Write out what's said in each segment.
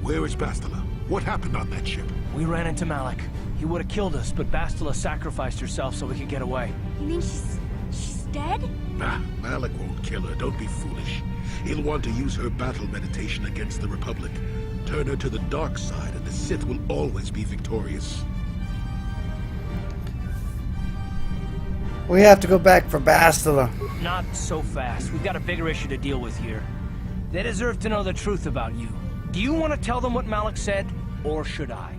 Where is Bastila? What happened on that ship? We ran into Malik. He would have killed us, but Bastila sacrificed herself so we could get away. You mean she's dead? Ah, Malik won't kill her. Don't be foolish. He'll want to use her battle meditation against the Republic. Turn her to the dark side, and the Sith will always be victorious. We have to go back for Bastila. Not so fast. We've got a bigger issue to deal with here. They deserve to know the truth about you. Do you want to tell them what Malik said, or should I?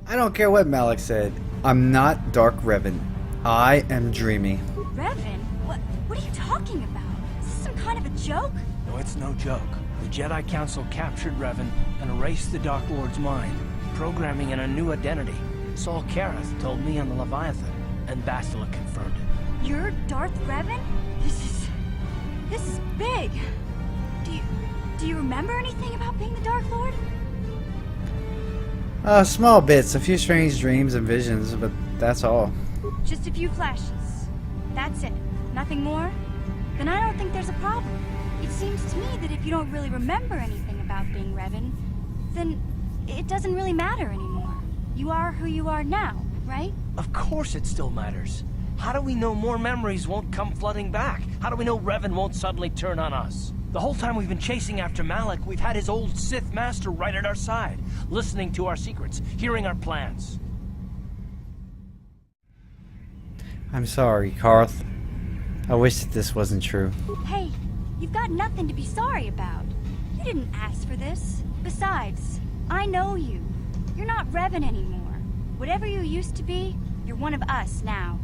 I don't care what Malik said. I'm not Dark Revan. I am Dreamy. Revan? What are you talking about? Is this some kind of a joke? No, it's no joke. The Jedi Council captured Revan and erased the Dark Lord's mind, programming in a new identity. Saul Karath told me on the Leviathan, and Bastila confirmed it. You're Darth Revan? This is big. Do you remember anything about being the Dark Lord? Small bits, a few strange dreams and visions, but that's all. Just a few flashes. That's it. Nothing more? Then I don't think there's a problem. It seems to me that if you don't really remember anything about being Revan, then it doesn't really matter anymore. You are who you are now, right? Of course it still matters. How do we know more memories won't come flooding back? How do we know Revan won't suddenly turn on us? The whole time we've been chasing after Malik, we've had his old Sith master right at our side, listening to our secrets, hearing our plans. I'm sorry, Karth. I wish that this wasn't true. Hey, you've got nothing to be sorry about. You didn't ask for this. Besides, I know you. You're not Revan anymore. Whatever you used to be, you're one of us now.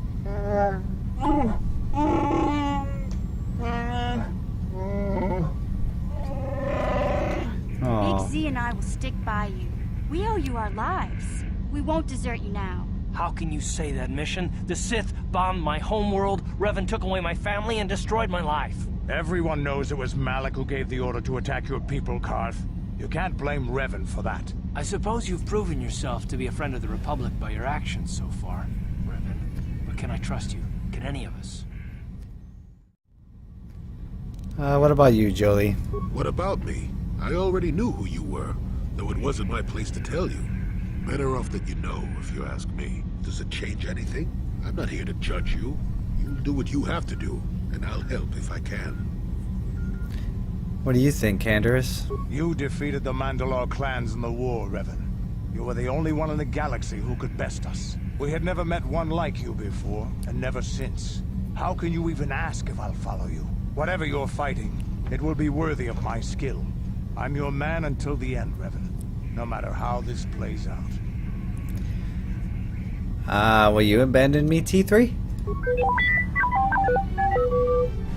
Big Z and I will stick by you. We owe you our lives. We won't desert you now. How can you say that, Mission? The Sith bombed my homeworld, Revan took away my family, and destroyed my life. Everyone knows it was Malik who gave the order to attack your people, Karth. You can't blame Revan for that. I suppose you've proven yourself to be a friend of the Republic by your actions so far, Revan. But can I trust you? Can any of us? What about you, Jolie? What about me? I already knew who you were, though it wasn't my place to tell you. Better off that you know, if you ask me. Does it change anything? I'm not here to judge you. You'll do what you have to do, and I'll help if I can. What do you think, Canderous? You defeated the Mandalore clans in the war, Revan. You were the only one in the galaxy who could best us. We had never met one like you before, and never since. How can you even ask if I'll follow you? Whatever you're fighting, it will be worthy of my skill. I'm your man until the end, Revan. No matter how this plays out. Will you abandon me, T3?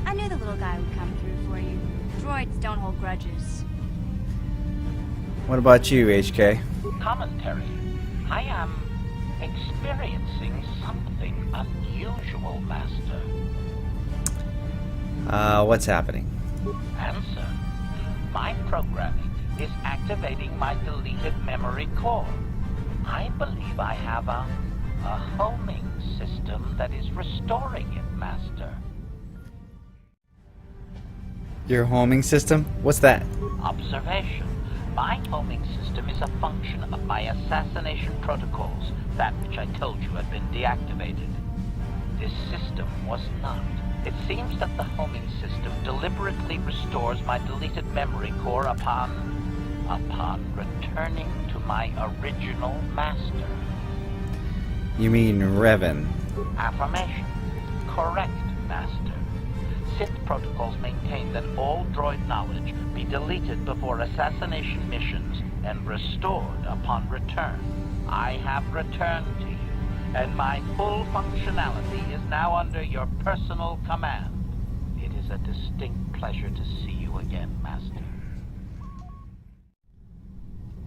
I knew the little guy would come through for you. Droids don't hold grudges. What about you, HK? Commentary. I am experiencing something unusual, Master. What's happening? Answer. My programming is activating my deleted memory core. I believe I have a homing system that is restoring it, Master. Your homing system? What's that? Observation. My homing system is a function of my assassination protocols, that which I told you had been deactivated. This system was not. It seems that the homing system deliberately restores my deleted memory core upon returning to my original master. You mean Revan? Affirmation. Correct, Master. Sith protocols maintain that all droid knowledge be deleted before assassination missions and restored upon return. I have returned to you, and my full functionality is now under your personal command. It is a distinct pleasure to see you again, Master.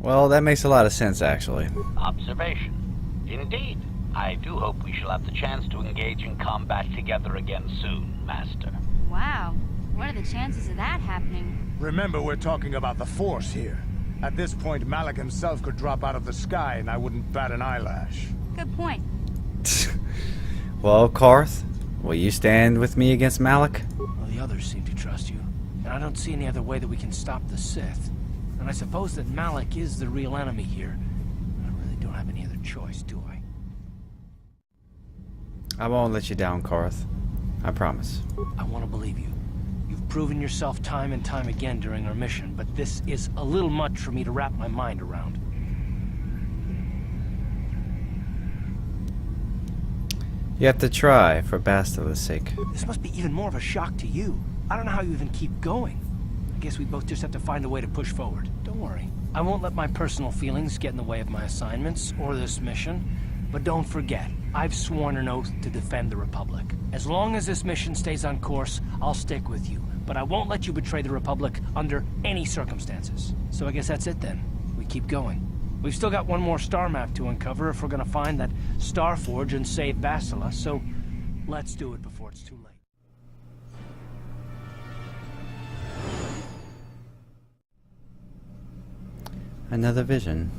Well, that makes a lot of sense, actually. Observation. Indeed. I do hope we shall have the chance to engage in combat together again soon, Master. Wow. What are the chances of that happening? Remember, we're talking about the Force here. At this point, Malik himself could drop out of the sky and I wouldn't bat an eyelash. Good point. Well, Karth, will you stand with me against Malik? Well, the others seem to trust you, and I don't see any other way that we can stop the Sith. And I suppose that Malik is the real enemy here. I really don't have any other choice, do I? I won't let you down, Karth. I promise. I want to believe you. You've proven yourself time and time again during our mission, but this is a little much for me to wrap my mind around. You have to try, for Bastila's sake. This must be even more of a shock to you. I don't know how you even keep going. I guess we both just have to find a way to push forward. Don't worry. I won't let my personal feelings get in the way of my assignments or this mission. But don't forget, I've sworn an oath to defend the Republic. As long as this mission stays on course, I'll stick with you. But I won't let you betray the Republic under any circumstances. So I guess that's it then. We keep going. We've still got one more star map to uncover if we're gonna find that Star Forge and save Bastila, so let's do it before it's too late. Another vision.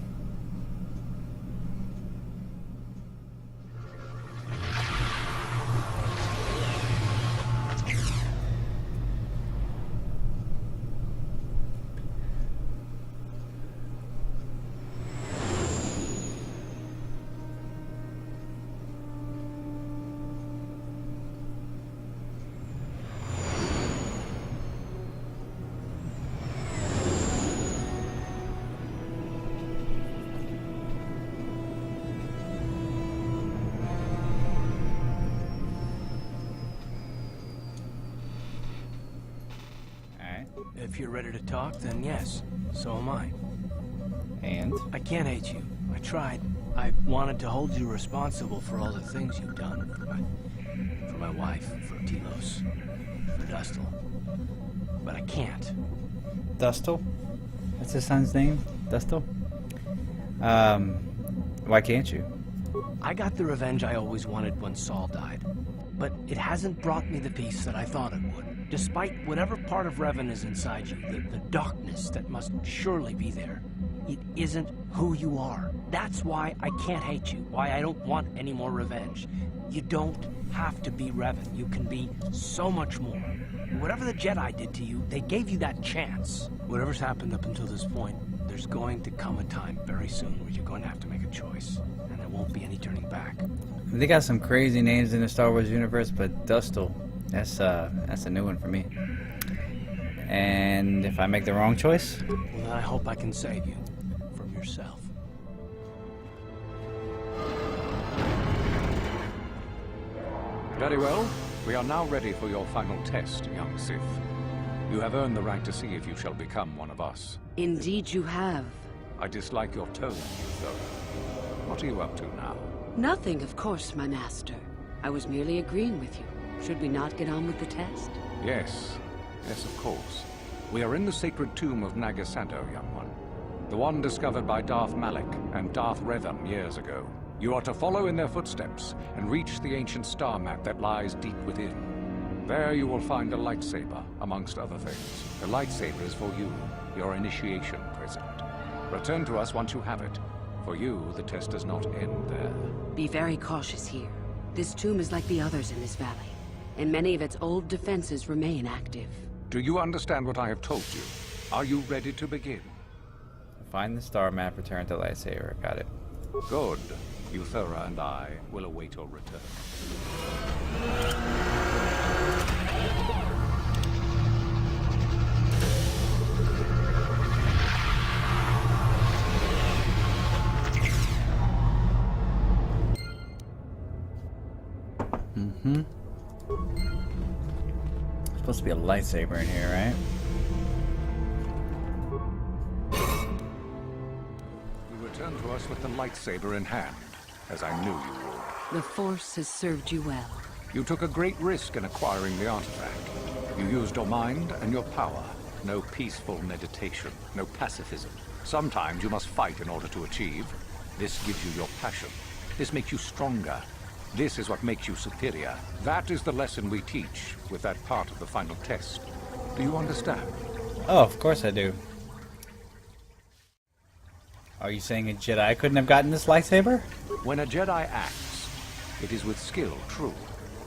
If you're ready to talk, then yes. So am I. And? I can't hate you. I tried. I wanted to hold you responsible for all the things you've done. For my wife, for Telos, for Dustil. But I can't. Dustil? That's his son's name? Dustil? Why can't you? I got the revenge I always wanted when Saul died. But it hasn't brought me the peace that I thought it would. Despite whatever part of Revan is inside you, the darkness that must surely be there, it isn't who you are. That's why I can't hate you, why I don't want any more revenge. You don't have to be Revan. You can be so much more. Whatever the Jedi did to you, they gave you that chance. Whatever's happened up until this point, there's going to come a time very soon where you're going to have to make a choice. And there won't be any turning back. They got some crazy names in the Star Wars universe, but Dustil, that's a new one for me. And if I make the wrong choice? Well, then I hope I can save you from yourself. Very well. We are now ready for your final test, young Sith. You have earned the right to see if you shall become one of us. Indeed you have. I dislike your tone, though. What are you up to now? Nothing, of course, my master. I was merely agreeing with you. Should we not get on with the test? Yes. Yes, of course. We are in the sacred tomb of Nagasado, young one. The one discovered by Darth Malik and Darth Revan years ago. You are to follow in their footsteps and reach the ancient star map that lies deep within. There you will find a lightsaber, amongst other things. The lightsaber is for you, your initiation present. Return to us once you have it. For you, the test does not end there. Be very cautious here. This tomb is like the others in this valley, and many of its old defenses remain active. Do you understand what I have told you? Are you ready to begin? Find the star map, return to lightsaber. Got it. Good. Euthura and I will await your return. Supposed to be a lightsaber in here, right? You return to us with the lightsaber in hand, as I knew you would. The Force has served you well. You took a great risk in acquiring the artifact. You used your mind and your power. No peaceful meditation, no pacifism. Sometimes you must fight in order to achieve. This gives you your passion. This makes you stronger. This is what makes you superior. That is the lesson we teach with that part of the final test. Do you understand? Oh, of course I do. Are you saying a Jedi couldn't have gotten this lightsaber? When a Jedi acts, it is with skill, true.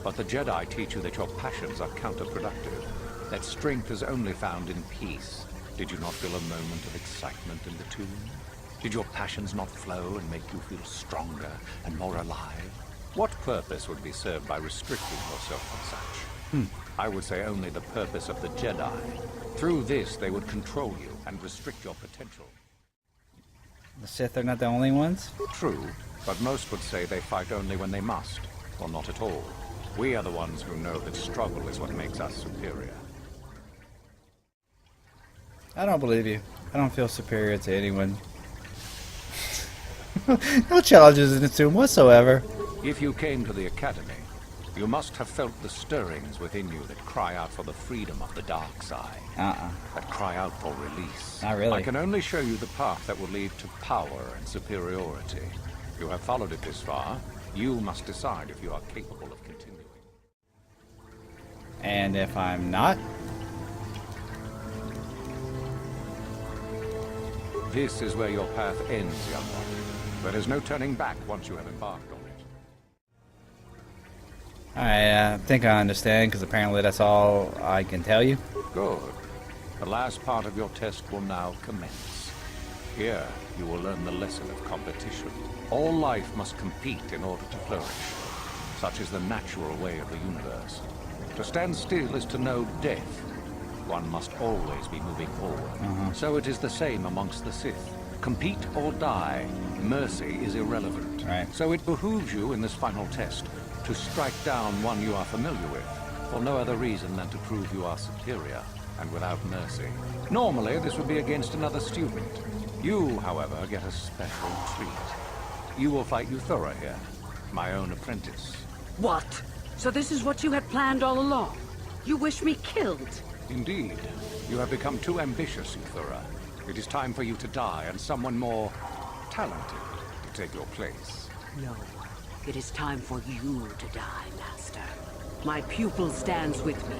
But the Jedi teach you that your passions are counterproductive. That strength is only found in peace. Did you not feel a moment of excitement in the tomb? Did your passions not flow and make you feel stronger and more alive? What purpose would be served by restricting yourself from such? I would say only the purpose of the Jedi. Through this, they would control you and restrict your potential. The Sith are not the only ones? True, but most would say they fight only when they must, or not at all. We are the ones who know that struggle is what makes us superior. I don't believe you. I don't feel superior to anyone. No challenges in the tomb whatsoever. If you came to the Academy, you must have felt the stirrings within you that cry out for the freedom of the dark side. That cry out for release. Not really. I can only show you the path that will lead to power and superiority. You have followed it this far. You must decide if you are capable of continuing. And if I'm not? This is where your path ends, young one. There is no turning back once you have embarked on it. I think I understand, because apparently that's all I can tell you. Good. The last part of your test will now commence. Here, you will learn the lesson of competition. All life must compete in order to flourish. Such is the natural way of the universe. To stand still is to know death. One must always be moving forward. So it is the same amongst the Sith. Compete or die. Mercy is irrelevant. Right. So it behooves you in this final test to strike down one you are familiar with, for no other reason than to prove you are superior and without mercy. Normally, this would be against another student. You, however, get a special treat. You will fight Euthura here, my own apprentice. What? So this is what you had planned all along? You wish me killed? Indeed. You have become too ambitious, Euthura. It is time for you to die, and someone more talented to take your place. No. It is time for you to die, Master. My pupil stands with me.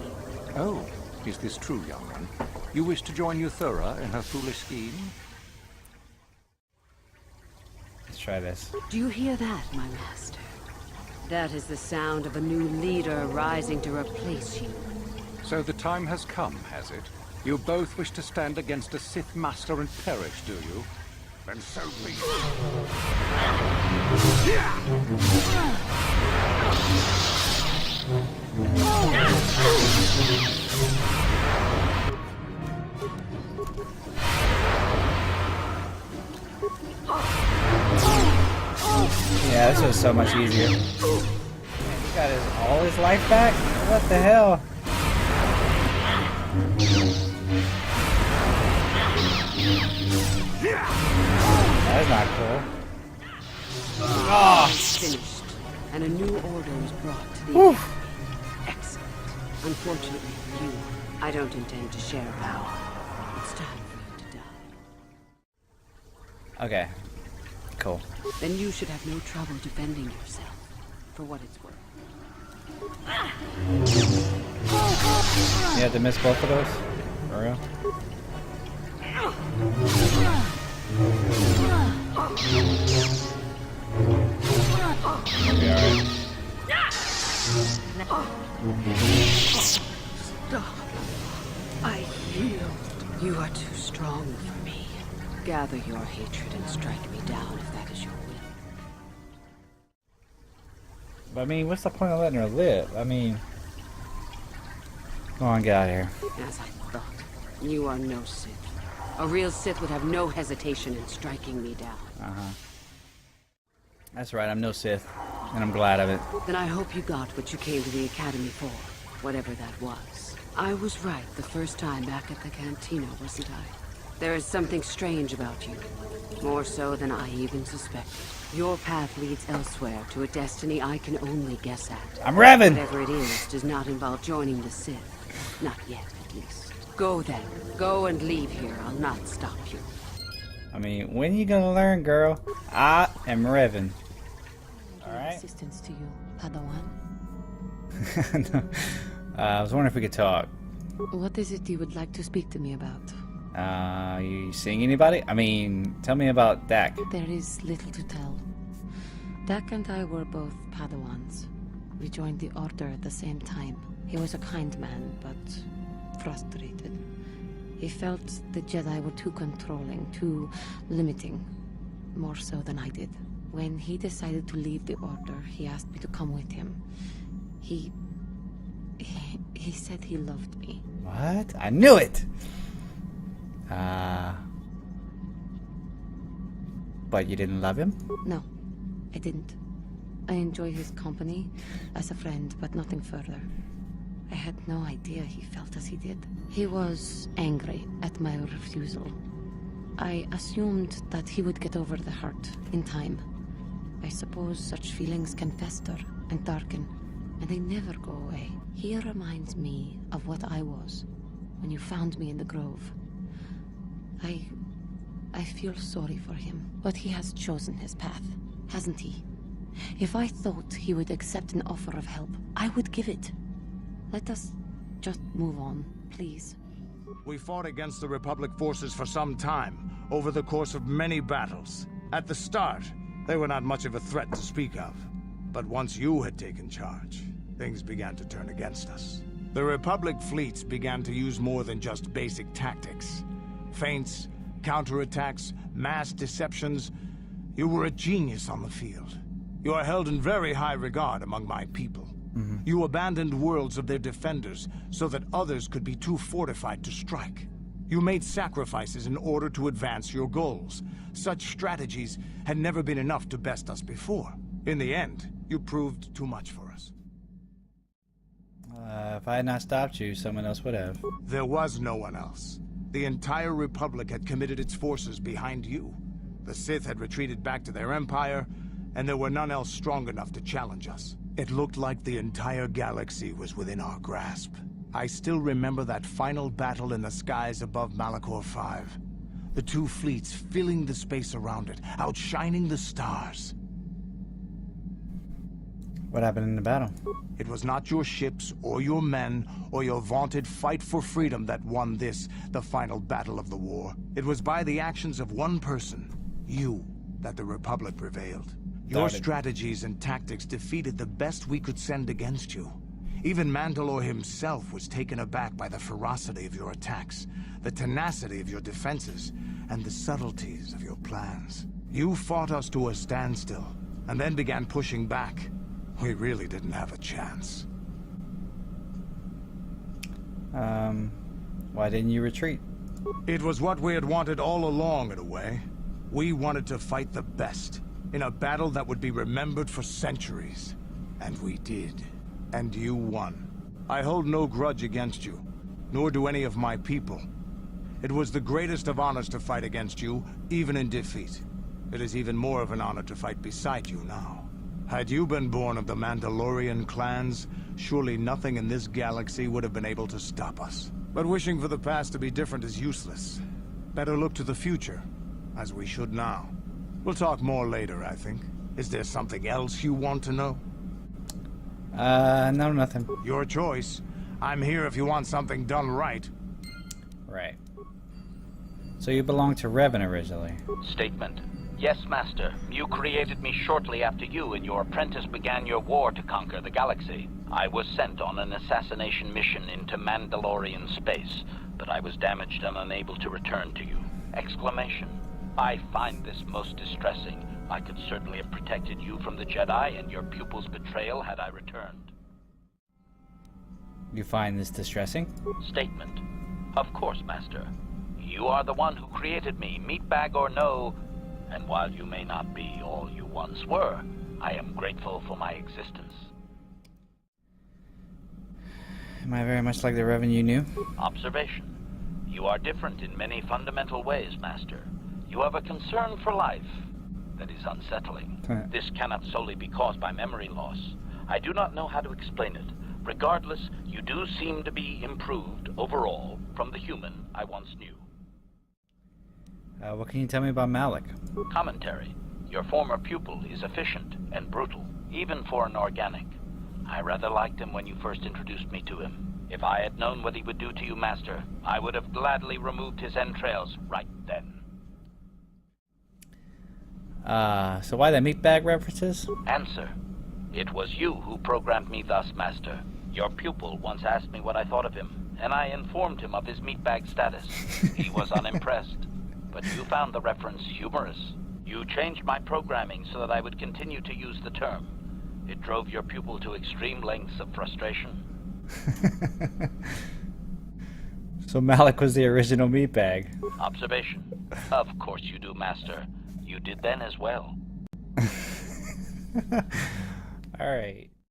Oh, is this true, young one? You wish to join Euthura in her foolish scheme? Let's try this. Do you hear that, my master? That is the sound of a new leader rising to replace you. So the time has come, has it? You both wish to stand against a Sith Master and perish, do you? Then so be it. Yeah, this was so much easier. Man, he got all his life back? What the hell? That is not cool. Oh. Finished, and a new order is brought to the Whew. Academy. Excellent. Unfortunately for you, I don't intend to share power. It's time for you to die. Okay. Cool. Then you should have no trouble defending yourself, for what it's worth. You had to miss both of those? For real? You'll be alright. Stop. I yield. You are too strong for me. Gather your hatred and strike me down if that is your will. But I mean, what's the point of letting her live? I mean... Come on, get out of here. As I thought, you are no Sith. A real Sith would have no hesitation in striking me down. That's right, I'm no Sith. And I'm glad of it. Then I hope you got what you came to the Academy for, whatever that was. I was right the first time back at the cantina, wasn't I? There is something strange about you. More so than I even suspected. Your path leads elsewhere to a destiny I can only guess at. I'm Revan! Whatever it is does not involve joining the Sith. Not yet, at least. Go then. Go and leave here. I'll not stop you. I mean, when you gonna learn, girl? I am Revan. Alright? Assistance to you, Padawan. I was wondering if we could talk. What is it you would like to speak to me about? You seeing anybody? I mean, tell me about Dak. There is little to tell. Dak and I were both Padawans. We joined the Order at the same time. He was a kind man, but frustrated. He felt the Jedi were too controlling, too limiting, more so than I did. When he decided to leave the Order, he asked me to come with him. He said he loved me. What? I knew it! But you didn't love him? No, I didn't. I enjoy his company as a friend, but nothing further. I had no idea he felt as he did. He was angry at my refusal. I assumed that he would get over the hurt in time. I suppose such feelings can fester and darken, and they never go away. He reminds me of what I was when you found me in the grove. I feel sorry for him, but he has chosen his path, hasn't he? If I thought he would accept an offer of help, I would give it. Let us just move on, please. We fought against the Republic forces for some time, over the course of many battles. At the start, they were not much of a threat to speak of. But once you had taken charge, things began to turn against us. The Republic fleets began to use more than just basic tactics. Feints, counterattacks, mass deceptions. You were a genius on the field. You are held in very high regard among my people. You abandoned worlds of their defenders so that others could be too fortified to strike. You made sacrifices in order to advance your goals. Such strategies had never been enough to best us before. In the end, you proved too much for us. If I had not stopped you, someone else would have. There was no one else. The entire Republic had committed its forces behind you. The Sith had retreated back to their empire, and there were none else strong enough to challenge us. It looked like the entire galaxy was within our grasp. I still remember that final battle in the skies above Malachor 5. The two fleets filling the space around it, outshining the stars. What happened in the battle? It was not your ships, or your men, or your vaunted fight for freedom that won this, the final battle of the war. It was by the actions of one person, you, that the Republic prevailed. Your strategies and tactics defeated the best we could send against you. Even Mandalore himself was taken aback by the ferocity of your attacks, the tenacity of your defenses, and the subtleties of your plans. You fought us to a standstill, and then began pushing back. We really didn't have a chance. Why didn't you retreat? It was what we had wanted all along, in a way. We wanted to fight the best, in a battle that would be remembered for centuries. And we did. And you won. I hold no grudge against you, nor do any of my people. It was the greatest of honors to fight against you, even in defeat. It is even more of an honor to fight beside you now. Had you been born of the Mandalorian clans, surely nothing in this galaxy would have been able to stop us. But wishing for the past to be different is useless. Better look to the future, as we should now. We'll talk more later, I think. Is there something else you want to know? No, nothing. Your choice. I'm here if you want something done right. Right. So you belonged to Revan originally? Statement. Yes, Master. You created me shortly after you and your apprentice began your war to conquer the galaxy. I was sent on an assassination mission into Mandalorian space, but I was damaged and unable to return to you. Exclamation. I find this most distressing. I could certainly have protected you from the Jedi and your pupil's betrayal had I returned. You find this distressing? Statement. Of course, Master. You are the one who created me, meatbag or no, and while you may not be all you once were, I am grateful for my existence. Am I very much like the Revan you knew? Observation. You are different in many fundamental ways, Master. You have a concern for life that is unsettling. This cannot solely be caused by memory loss. I do not know how to explain it. Regardless, you do seem to be improved overall from the human I once knew. What can you tell me about Malak? Commentary. Your former pupil is efficient and brutal, even for an organic. I rather liked him when you first introduced me to him. If I had known what he would do to you, Master, I would have gladly removed his entrails right then. So why the meatbag references? Answer. It was you who programmed me thus, Master. Your pupil once asked me what I thought of him. and I informed him of his meatbag status. He was unimpressed, but you found the reference humorous. You changed my programming so that I would continue to use the term. It drove your pupil to extreme lengths of frustration. So Malik was the original meatbag. Observation. Of course you do, Master. You did then as well. Alright.